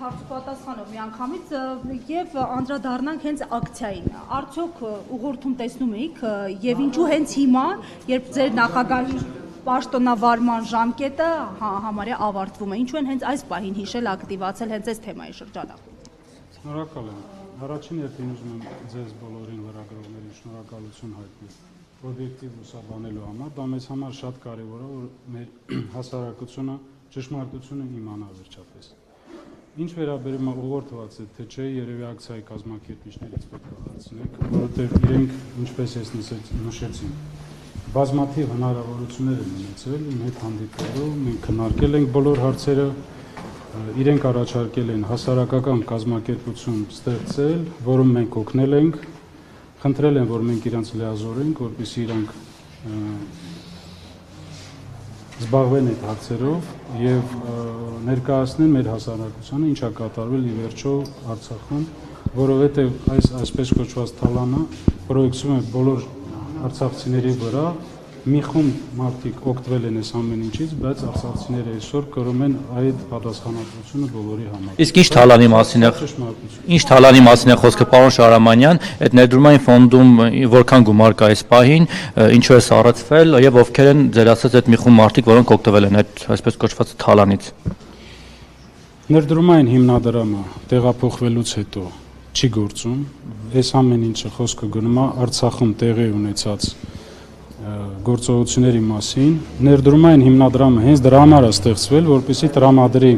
հարց պատասխանով միանգամից եւ անդրադառնանք հենց ակցիային։ Արդյոք ուղղորդում տեսնում եք եւ ինչու հենց հիմա, երբ ձեր նախագահի պաշտոնավարման ժամկետը համարյա ավարտվում է, ինչու են հենց այս պահին հիշել ակտիվացել հենց այս թեմայի շրջանակում։ Շնորհակալ եմ։ Առաջին հերթին ուզում եմ ձեզ բոլորին լրագրողներին շնորհակալություն հայտնել օբյեկտիվ լուսաբանելու համար, դա մեզ համար շատ կարևոր է, որ մեր հասարակությունը ճշմարտությունը իմանա վերջապես։ Ինչ վերաբերում է ուղղորդված է, թե չէ, երևի ակցիայի կազմակերպիչներից պետք է հարցնենք, որովհետև իրենք, ինչպես ես նշեցին, բազմաթիվ հնարավորություններ են ունեցել իմ հետ հանդիպելու, մենք քննարկել ենք բոլոր հարցերը, իրենք առաջարկել են հասարակական կազմակերպություն ստեղծել, որում մենք օգնել ենք, խնդրել են, որ մենք իրանց լիազորենք, որպեսզի իրանք զբաղվեն այդ հարցերով եւ ներկայացնեն մեր հասարակությանը ինչա կատարվել ի վերջո Արցախում, որովհետեւ այսպես կոչված թալանը պրոյեկցում է բոլոր արցախցիների վրա, մի խումբ մարդիկ օգտվել են այս ամեն ինչից, բայց արցախցիները այսօր կրում են այդ պատասխանատվությունը բոլորի համար։ Իսկ ինչ թալանի մասին է խոսքը, պարոն Շահրամանյան, այդ ներդրումային ֆոնդում որքան գումար կա այս պահին, ինչու է սառեցվել եւ ովքեր են ձեր ասած այդ մի խումբ մարդիկ, որոնք օգտվել են այդ այսպես կոչված թալանից։ Ներդրումային հիմնադրամը տեղափոխվելուց հետո չի գործում, այս ամեն ինչը խոսքը գնում է Արցախում տեղի ունեցած գործողությունների մասին, ներդրումային հիմնադրամը հենց դրա համար է ստեղծվել, որպեսզի տրամադրի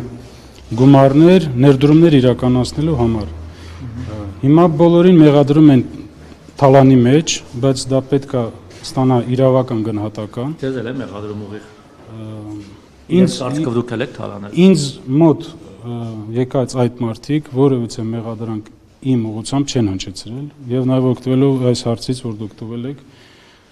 գումարներ, ներդրումներ իրականացնելու համար։ Հիմա բոլորին մեղադրում են թալանի մեջ, բայց դա պետք է ստանա իրավական գնահատական։ Ձեզ էլ է մեղադրում ուղիղ։ Ինձ կարծիքով դուք եք թալանել։ Ինձ մոտ եկած այդ մարդիկ որևիցե մեղադրանք իմ ուղղությամբ չեն հնչեցրել եւ նաեւ օգտվելով այս հարցից, որ դուք տվել եք,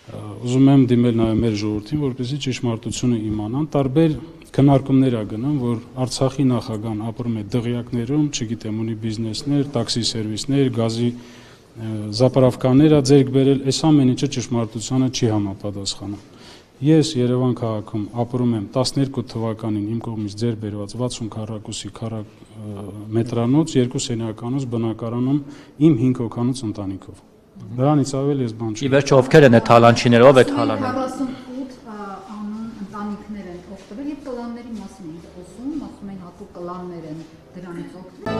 ուզում եմ դիմել նաև մեր ժողովրդին, որպեսզի ճշմարտությունը իմանան, տարբեր քննարկումներ ա գնում, որ Արցախի նախագահան ապրում է դղյակներում, չգիտեմ, ունի բիզնեսներ, տաքսի սերվիսներ, գազի զապարավկաներ ա ձեռք բերել, այս ամեն ինչը ճշմարտությանը չի համապատասխանում։ Ես Երևան քաղաքում ապրում եմ 12 թվականին իմ կողմից ձեռք բերված 60 քառակուսի մետրանոց, 2 սենյականոց բնակարանում իմ 5 հոգանոց ընտանիքով։ Դրանից ավել ես բան չունեմ։ Ի վերջո ովքեր են այդ թալանչիները, ով է թալանը։ 48 անուն ընտանիքներ են օգտվել եւ կլանների մասին են խոսում, ասում են հատուկ կլաններ են դրանից օգտվել։